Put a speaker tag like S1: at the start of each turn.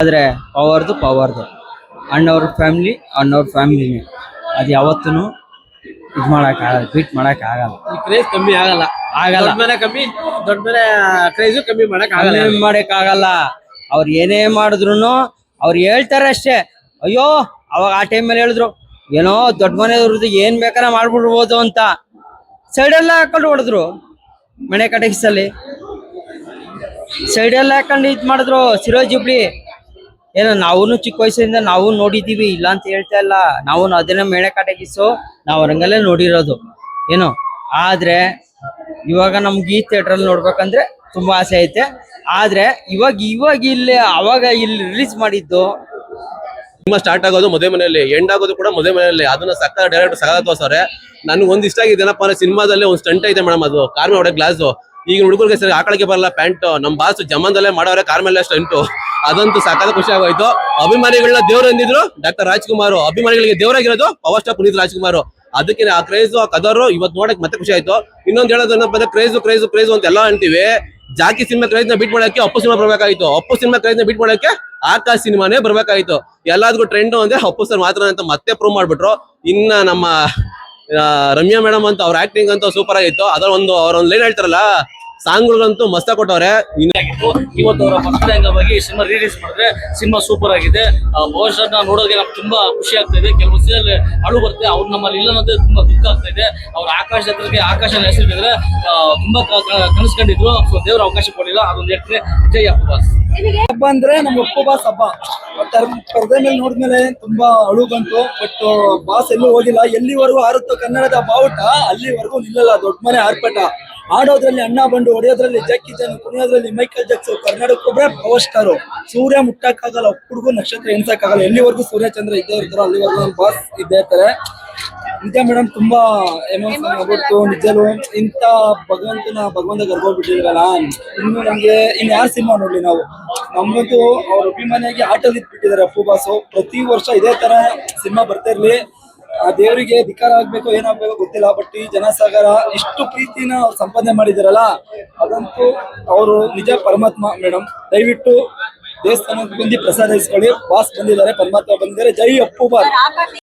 S1: ಆದ್ರೆ ಪವರ್ದು ಅಣ್ಣವ್ರ ಫ್ಯಾಮಿಲಿನೇ ಅದು ಯಾವತ್ತೂ ಇದು ಆಗಲ್ಲ, ಬೀಟ್ ಆಗಲ್ಲ.
S2: ಈ ಕ್ರೇಜ್ ಕಮ್ಮಿ ಆಗಲ್ಲ.
S1: ಆಗಲ್ಲ.
S2: ದೊಡ್ಡ ಮನೆ ಕ್ರೇಜ್ ಕಮ್ಮಿ
S1: ಆಗಲ್ಲ. ಅವ್ರು ಏನೇ ಮಾಡಿದ್ರು ಅವ್ರು ಹೇಳ್ತಾರೆ ಅಷ್ಟೇ. ಅಯ್ಯೋ ಅವಾಗ ಆ ಟೈಮಲ್ಲಿ ಹೇಳಿದ್ರು ಏನೋ ದೊಡ್ಡ ಮನೆಯವ್ರದ್ದು ಏನ್ ಬೇಕಾರ ಮಾಡ್ಬಿಡ್ಬೋದು ಅಂತ ಸೈಡೆಲ್ಲ ಹಾಕೊಂಡು ಹೊಡೆದ್ರು. ಮನೆ ಕಟಗಿಸಲ್ಲಿ ಸೈಡೆಲ್ಲ ಹಾಕೊಂಡು ಇದ್ ಮಾಡಿದ್ರು. ಸಿರೋಜ್ ಹುಬ್ಳಿ ಏನೋ ನಾವು ಚಿಕ್ಕ ವಯಸ್ಸಿಂದ ನಾವು ನೋಡಿದೀವಿ, ಇಲ್ಲ ಅಂತ ಹೇಳ್ತಾ ಇಲ್ಲ. ನಾವು ಅದನ್ನ ಮೇಣೆ ಕಟಗಿಸು ನಾವು ರಂಗಲ್ಲೇ ನೋಡಿರೋದು ಏನೋ. ಆದ್ರೆ ಇವಾಗ ನಮ್ಗೆ ಈ ಥಿಯೇಟ್ರಲ್ಲಿ ನೋಡ್ಬೇಕಂದ್ರೆ ತುಂಬಾ ಆಸೆ ಐತೆ. ಆದ್ರೆ ಇವಾಗ ಇಲ್ಲಿ ಅವಾಗ ಇಲ್ಲಿ ರಿಲೀಸ್ ಮಾಡಿದ್ದು
S3: ಸಿನಿಮಾ ಸ್ಟಾರ್ಟ್ ಆಗೋದು ಮದುವೆ ಮನೆಯಲ್ಲಿ, ಎಂಡ್ ಆಗೋದು ಕೂಡ ಮದುವೆ ಮನೆಯಲ್ಲಿ. ಅದನ್ನ ಸಕ್ಕ ಡೈರೆಕ್ಟರ್ ಸಗದ ತೋರ್ಸವ್ರೆ. ನನ್ಗೆ ಒಂದ್ ಇಷ್ಟ ಆಗಿದೆ ಏನಪ್ಪ ಅಂದ್ರೆ ಸಿನಿಮಾದಲ್ಲಿ ಒಂದು ಸ್ಟಂಟ್ ಐತೆ ಮೇಡಮ್, ಅದು ಕಾರ್ ಮೇಲೆ ಗ್ಲಾಸ್. ಈಗ ಹುಡುಗರಿಗೆ ಸರಿ ಹಾಕಳಿಕೆ ಬರಲ್ಲ ಪ್ಯಾಂಟ್. ನಮ್ ಬಾಸ್ ಜಮಂದಲ್ಲೇ ಮಾಡೋರೆ ಕಾರ್ ಮೇಲೆ ಸ್ಟಂಟು. ಅದಂತೂ ಸಾಕಾದ ಖುಷಿ ಆಗೋಯ್ತು. ಅಭಿಮಾನಿಗಳನ್ನ ದೇವ್ರು ಅಂದಿದ್ರು ಡಾಕ್ಟರ್ ರಾಜ್ಕುಮಾರ್, ಅಭಿಮಾನಿಗಳಿಗೆ ದೇವರಾಗಿರೋದು ಪವರ್ ಸ್ಟಾರ್ ಪುನೀತ್ ರಾಜ್ಕುಮಾರ್. ಅದಕ್ಕೆ ಆ ಕ್ರೇಜ್ ಆ ಕದರ್ ಇವತ್ತು ನೋಡಕ್ ಮತ್ತೆ ಖುಷಿ ಆಯ್ತು. ಇನ್ನೊಂದು ಹೇಳೋದು ಏನಪ್ಪ ಅಂದ್ರೆ ಕ್ರೇಜ್ ಅಂತ ಎಲ್ಲ ಅಂತೀವಿ. ಜಾಕಿ ಸಿನಿಮಾ ಕ್ರೇಜ್ ನ ಬೀಟ್ ಮಾಡಕ್ಕೆ ಅಪ್ಪು ಸಿನಿಮಾ ಬರ್ಬೇಕಾಯ್ತು. ಅಪ್ಪು ಸಿನಿಮಾ ಕ್ರೇಜ್ ನ ಬೀಟ್ ಮಾಡಕ್ಕೆ ಆಕಾಶ್ ಸಿನಿಮಾನೇ ಬರ್ಬೇಕಾಯ್ತು. ಎಲ್ಲದಕ್ಕೂ ಟ್ರೆಂಡ್ ಅಂದ್ರೆ ಅಪ್ಪು ಸರ್ ಮಾತ್ರ ಅಂತ ಮತ್ತೆ ಪ್ರೂವ್ ಮಾಡ್ಬಿಟ್ರು. ಇನ್ನ ನಮ್ಮ ರಮ್ಯಾ ಮೇಡಮ್ ಅಂತ ಅವ್ರ ಆಕ್ಟಿಂಗ್ ಅಂತ ಸೂಪರ್ ಆಗಿತ್ತು. ಅದ್ರ ಅವ್ರೊಂದು ಲೈನ್ ಹೇಳ್ತಾರಲ್ಲ, ಸಾಂಗ್ಗಳಂತೂ ಮಸ್ತ ಕೊಟ್ಟವ್ರೆ.
S2: ಇವತ್ತು ಅವರ ಬರ್ತ್ಡೇ ಅಂಗವಾಗಿ ಸಿನಿಮಾ ರಿಲೀಸ್ ಮಾಡಿದ್ರೆ ಸಿನಿಮಾ ಸೂಪರ್ ಆಗಿದೆ. ಬಹುಶಃ ನೋಡೋಕೆ ನಮ್ಗೆ ತುಂಬಾ ಖುಷಿ ಆಗ್ತಾ ಇದೆ. ಕೆಲವು ಸೀನಲ್ಲಿ ಅಳು ಬರುತ್ತೆ, ಅವ್ರು ನಮ್ಮಲ್ಲಿ ಇಲ್ಲ ಅನ್ನೋದೇ ತುಂಬಾ ದುಃಖ ಆಗ್ತಾ ಇದೆ. ಅವ್ರ ಆಕಾಶ ಜೊತೆಗೆ ಆಕಾಶನ ಹೆಸರಿಟ್ಟಿದ್ರೆ ತುಂಬಾ ಕನಸ್ಕೊಂಡಿದ್ರು. ಸೊ ದೇವ್ರ ಅವಕಾಶ ಕೊಡಲಿಲ್ಲ. ಅದೊಂದು ಹೇಳ್ತೀನಿ, ಜೈ ಅಪ್ಪು ಬಾಸ್.
S4: ಹಬ್ಬ ಅಂದ್ರೆ ನಮ್ಮ ಅಪ್ಪು ಬಾಸ್ ಹಬ್ಬ. ಪರದೆ ಮೇಲೆ ನೋಡಿದ್ಮೇಲೆ ತುಂಬಾ ಅಳು ಬಂತು. ಬಟ್ ಬಾಸ್ ಎಲ್ಲೂ ಹೋಗಿಲ್ಲ. ಎಲ್ಲಿವರೆಗೂ ಆರುತ್ತೋ ಕನ್ನಡದ ಬಾವುಟ ಅಲ್ಲಿವರೆಗೂ ನಿಲ್ಲಲ್ಲ. ದೊಡ್ಡ ಮನೆ ಆರ್ಭಟ. ಆಡೋದ್ರಲ್ಲಿ ಅಣ್ಣ ಬಂಡು, ಹೊಡೆಯೋದ್ರಲ್ಲಿ ಜಕ್ಕಿ ಜನ್, ಕುಣಿಯೋದ್ರಲ್ಲಿ ಮೈಕಲ್ ಜಾಕ್ಸನ್. ಕರ್ನಾಟಕಕ್ಕೆ ಪವರ್ ಸ್ಟಾರು. ಸೂರ್ಯ ಮುಟ್ಟಕ್ಕಾಗಲ್ಲ, ಒಬ್ಬರಿಗೂ ನಕ್ಷತ್ರ ಎಣ್ಸಕ್ಕಾಗಲ್ಲ. ಎಲ್ಲಿವರೆಗೂ ಸೂರ್ಯ ಚಂದ್ರ ಇದ್ದೇ ಇರ್ತಾರೋ ಅಲ್ಲಿವರೆಗೂ ನಮ್ಮ ಬಾಸ್ ಇದ್ದೇ ಇರ್ತಾರೆ. ನಿಜ ಮೇಡಮ್, ತುಂಬಾ ಎಮೋಷನ್ ಆಗ್ಬಿಟ್ಟು. ನಿಜಲು ಇಂಥ ಭಗವಂತ ಕರ್ಕೊಂಡ್ಬಿಟ್ಟಿದ್ರಲ್ಲ. ಇನ್ನು ನಮ್ಗೆ ಯಾರು ಸಿನಿಮಾ ನೋಡ್ಲಿ ನಾವು. ನಮ್ಮಂತೂ ಅವ್ರ ಅಭಿಮಾನಿಯಾಗಿ ಆಟಲ್ಲಿ ಇಟ್ಬಿಟ್ಟಿದ್ದಾರೆ ಅಪ್ಪು ಬಾಸು. ಪ್ರತಿ ವರ್ಷ ಇದೇ ತರ ಸಿನಿಮಾ ಬರ್ತಾ ಇರ್ಲಿ. ಆ ದೇವರಿಗೆ ಧಿಕಾರ ಆಗ್ಬೇಕು ಏನಾಗ್ಬೇಕು ಗೊತ್ತಿಲ್ಲ. ಬಟ್ ಈ ಜನಸಾಗರ ಇಷ್ಟು ಪ್ರೀತಿನ ಅವ್ರು ಸಂಪಾದನೆ ಮಾಡಿದಾರಲ್ಲ, ಅದಂತೂ ಅವರು ನಿಜ ಪರಮಾತ್ಮ ಮೇಡಮ್. ದಯವಿಟ್ಟು ದೇವಸ್ಥಾನಕ್ಕೆ ಬಂದು ಪ್ರಸಾದ ಇಸ್ಕೊಳ್ಳಿ. ಬಾಸ್ ಬಂದಿದ್ದಾರೆ, ಪರಮಾತ್ಮ ಬಂದಿದ್ದಾರೆ. ಜೈ ಅಪ್ಪು ಬಾಸ್.